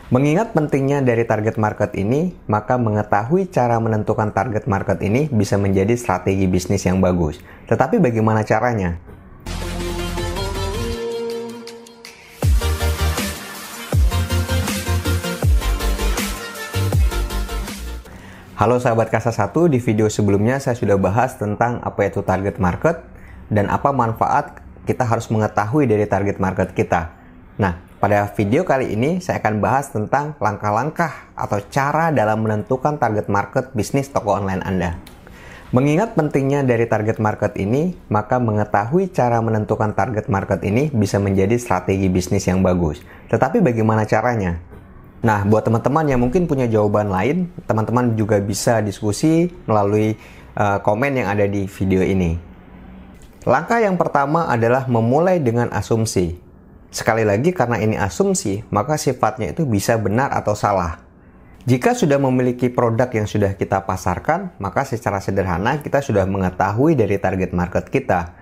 Mengingat pentingnya dari target market ini, maka mengetahui cara menentukan target market ini bisa menjadi strategi bisnis yang bagus. Tetapi bagaimana caranya? Halo sahabat Kasa 1, di video sebelumnya saya sudah bahas tentang apa itu target market dan apa manfaat kita harus mengetahui dari target market kita. Nah, pada video kali ini saya akan bahas tentang langkah-langkah atau cara dalam menentukan target market bisnis toko online Anda. Mengingat pentingnya dari target market ini, maka mengetahui cara menentukan target market ini bisa menjadi strategi bisnis yang bagus. Tetapi bagaimana caranya? Nah, buat teman-teman yang mungkin punya jawaban lain, teman-teman juga bisa diskusi melalui komen yang ada di video ini. Langkah yang pertama adalah memulai dengan asumsi. Sekali lagi, karena ini asumsi, maka sifatnya itu bisa benar atau salah. Jika sudah memiliki produk yang sudah kita pasarkan, maka secara sederhana kita sudah mengetahui dari target market kita.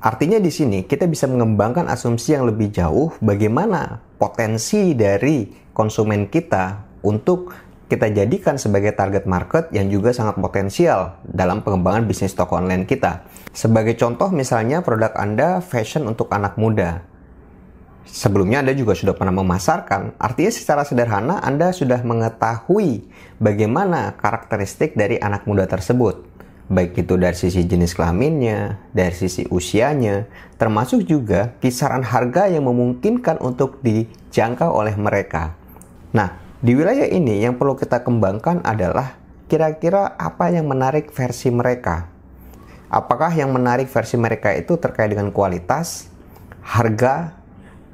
Artinya di sini kita bisa mengembangkan asumsi yang lebih jauh bagaimana potensi dari konsumen kita untuk kita jadikan sebagai target market yang juga sangat potensial dalam pengembangan bisnis toko online kita. Sebagai contoh misalnya produk Anda fashion untuk anak muda. Sebelumnya Anda juga sudah pernah memasarkan, artinya secara sederhana Anda sudah mengetahui bagaimana karakteristik dari anak muda tersebut. Baik itu dari sisi jenis kelaminnya, dari sisi usianya, termasuk juga kisaran harga yang memungkinkan untuk dijangkau oleh mereka. Nah, di wilayah ini yang perlu kita kembangkan adalah kira-kira apa yang menarik versi mereka. Apakah yang menarik versi mereka itu terkait dengan kualitas, harga,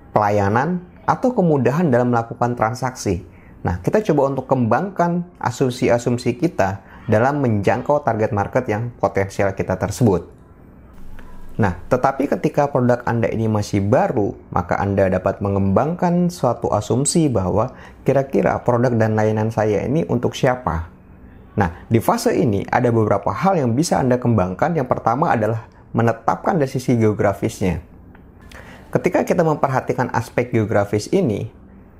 pelayanan, atau kemudahan dalam melakukan transaksi. Nah, kita coba untuk kembangkan asumsi-asumsi kita dalam menjangkau target market yang potensial kita tersebut. Nah, tetapi ketika produk Anda ini masih baru, maka Anda dapat mengembangkan suatu asumsi bahwa kira-kira produk dan layanan saya ini untuk siapa. Nah, di fase ini ada beberapa hal yang bisa Anda kembangkan. Yang pertama adalah menetapkan dari sisi geografisnya. Ketika kita memperhatikan aspek geografis ini,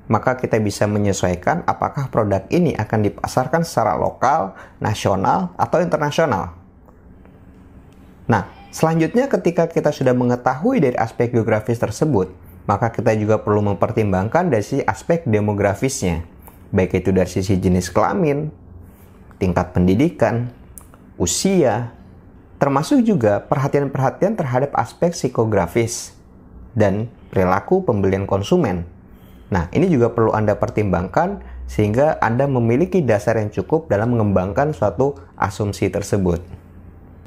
maka kita bisa menyesuaikan apakah produk ini akan dipasarkan secara lokal, nasional, atau internasional. Nah, selanjutnya ketika kita sudah mengetahui dari aspek geografis tersebut, maka kita juga perlu mempertimbangkan dari sisi aspek demografisnya. Baik itu dari sisi jenis kelamin, tingkat pendidikan, usia, termasuk juga perhatian-perhatian terhadap aspek psikografis dan perilaku pembelian konsumen. Nah, ini juga perlu Anda pertimbangkan sehingga Anda memiliki dasar yang cukup dalam mengembangkan suatu asumsi tersebut.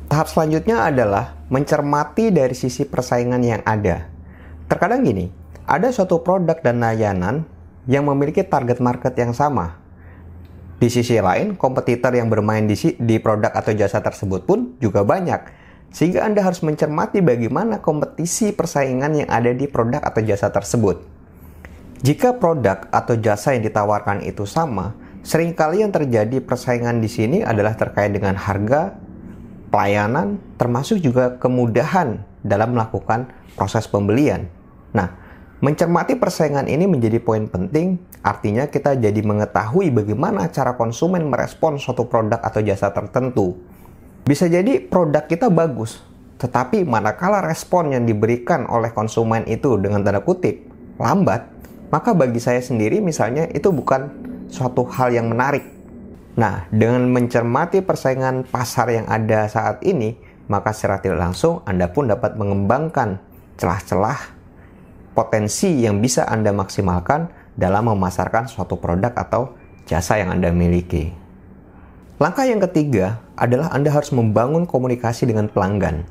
Tahap selanjutnya adalah mencermati dari sisi persaingan yang ada. Terkadang gini, ada suatu produk dan layanan yang memiliki target market yang sama. Di sisi lain, kompetitor yang bermain di produk atau jasa tersebut pun juga banyak. Sehingga Anda harus mencermati bagaimana kompetisi persaingan yang ada di produk atau jasa tersebut. Jika produk atau jasa yang ditawarkan itu sama, seringkali yang terjadi persaingan di sini adalah terkait dengan harga, pelayanan, termasuk juga kemudahan dalam melakukan proses pembelian. Nah, mencermati persaingan ini menjadi poin penting, artinya kita jadi mengetahui bagaimana cara konsumen merespon suatu produk atau jasa tertentu. Bisa jadi produk kita bagus, tetapi manakala respon yang diberikan oleh konsumen itu dengan tanda kutip lambat, maka bagi saya sendiri misalnya itu bukan suatu hal yang menarik. Nah, dengan mencermati persaingan pasar yang ada saat ini, maka secara tidak langsung Anda pun dapat mengembangkan celah-celah potensi yang bisa Anda maksimalkan dalam memasarkan suatu produk atau jasa yang Anda miliki. Langkah yang ketiga adalah Anda harus membangun komunikasi dengan pelanggan.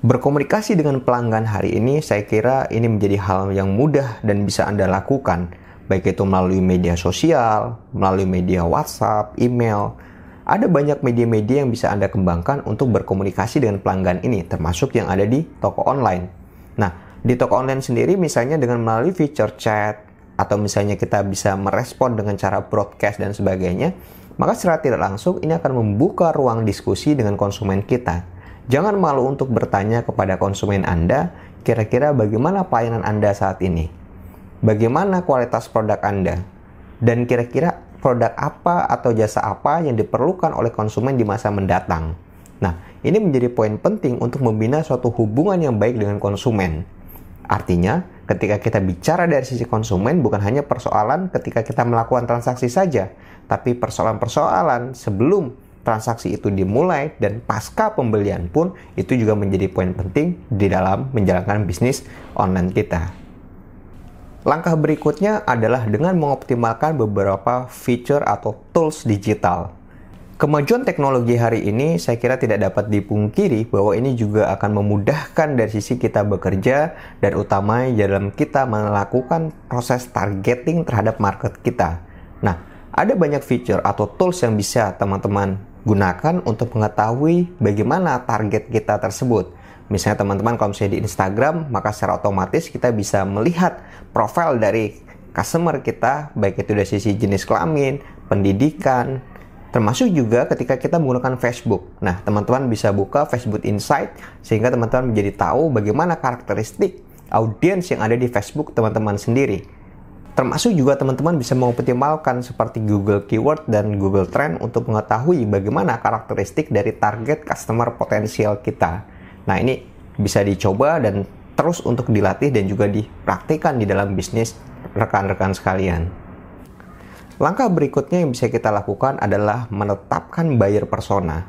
Berkomunikasi dengan pelanggan hari ini saya kira ini menjadi hal yang mudah dan bisa Anda lakukan, baik itu melalui media sosial, melalui media WhatsApp, email. Ada banyak media-media yang bisa Anda kembangkan untuk berkomunikasi dengan pelanggan ini, termasuk yang ada di toko online. Nah, di toko online sendiri misalnya dengan melalui fitur chat, atau misalnya kita bisa merespon dengan cara broadcast dan sebagainya, maka secara tidak langsung ini akan membuka ruang diskusi dengan konsumen kita. Jangan malu untuk bertanya kepada konsumen Anda, kira-kira bagaimana pelayanan Anda saat ini? Bagaimana kualitas produk Anda? dan kira-kira produk apa atau jasa apa yang diperlukan oleh konsumen di masa mendatang. Nah, ini menjadi poin penting untuk membina suatu hubungan yang baik dengan konsumen. Artinya, ketika kita bicara dari sisi konsumen, bukan hanya persoalan ketika kita melakukan transaksi saja, tapi persoalan-persoalan sebelum transaksi itu dimulai dan pasca pembelian pun itu juga menjadi poin penting di dalam menjalankan bisnis online kita. Langkah berikutnya adalah dengan mengoptimalkan beberapa feature atau tools digital. Kemajuan teknologi hari ini saya kira tidak dapat dipungkiri bahwa ini juga akan memudahkan dari sisi kita bekerja dan utamanya dalam kita melakukan proses targeting terhadap market kita. Nah, ada banyak feature atau tools yang bisa teman-teman gunakan untuk mengetahui bagaimana target kita tersebut. Misalnya teman-teman kalau misalnya di Instagram, maka secara otomatis kita bisa melihat profil dari customer kita, baik itu dari sisi jenis kelamin, pendidikan, termasuk juga ketika kita menggunakan Facebook. Nah, teman-teman bisa buka Facebook Insight sehingga teman-teman menjadi tahu bagaimana karakteristik audiens yang ada di Facebook teman-teman sendiri. Termasuk juga teman-teman bisa mengoptimalkan seperti Google Keyword dan Google Trend untuk mengetahui bagaimana karakteristik dari target customer potensial kita. Nah, ini bisa dicoba dan terus untuk dilatih dan juga dipraktikkan di dalam bisnis rekan-rekan sekalian. Langkah berikutnya yang bisa kita lakukan adalah menetapkan buyer persona.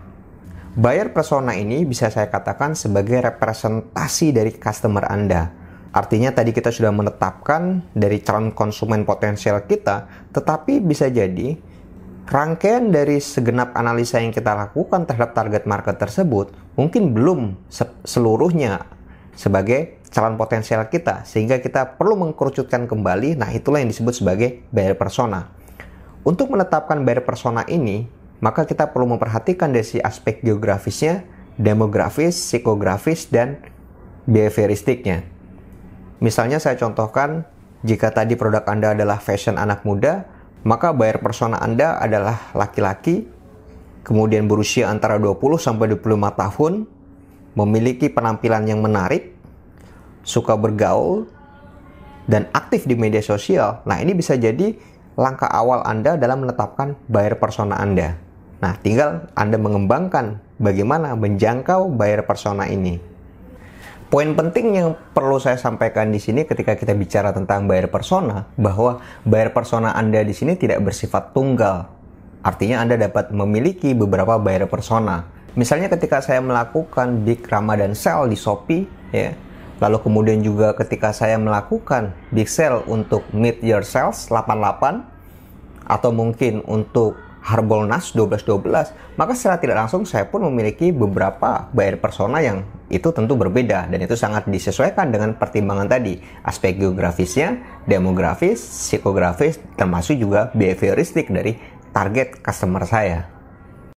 Buyer persona ini bisa saya katakan sebagai representasi dari customer Anda. Artinya tadi kita sudah menetapkan dari calon konsumen potensial kita, tetapi bisa jadi rangkaian dari segenap analisa yang kita lakukan terhadap target market tersebut mungkin belum seluruhnya sebagai calon potensial kita, sehingga kita perlu mengkerucutkan kembali. Nah, itulah yang disebut sebagai buyer persona. Untuk menetapkan buyer persona ini, maka kita perlu memperhatikan dari si aspek geografisnya, demografis, psikografis, dan behavioristiknya. Misalnya saya contohkan, jika tadi produk Anda adalah fashion anak muda, maka buyer persona Anda adalah laki-laki, kemudian berusia antara 20-25 tahun, memiliki penampilan yang menarik, suka bergaul, dan aktif di media sosial. Nah, ini bisa jadi langkah awal Anda dalam menetapkan buyer persona Anda. Nah, tinggal Anda mengembangkan bagaimana menjangkau buyer persona ini. Poin penting yang perlu saya sampaikan di sini ketika kita bicara tentang buyer persona, bahwa buyer persona Anda di sini tidak bersifat tunggal. Artinya Anda dapat memiliki beberapa buyer persona. Misalnya ketika saya melakukan Big Ramadan Sale di Shopee, ya, lalu kemudian juga ketika saya melakukan big sale untuk Meet Your Sales 88 atau mungkin untuk Harbolnas 1212, maka secara tidak langsung saya pun memiliki beberapa buyer persona yang itu tentu berbeda dan itu sangat disesuaikan dengan pertimbangan tadi, aspek geografisnya, demografis, psikografis, termasuk juga behavioristik dari target customer saya.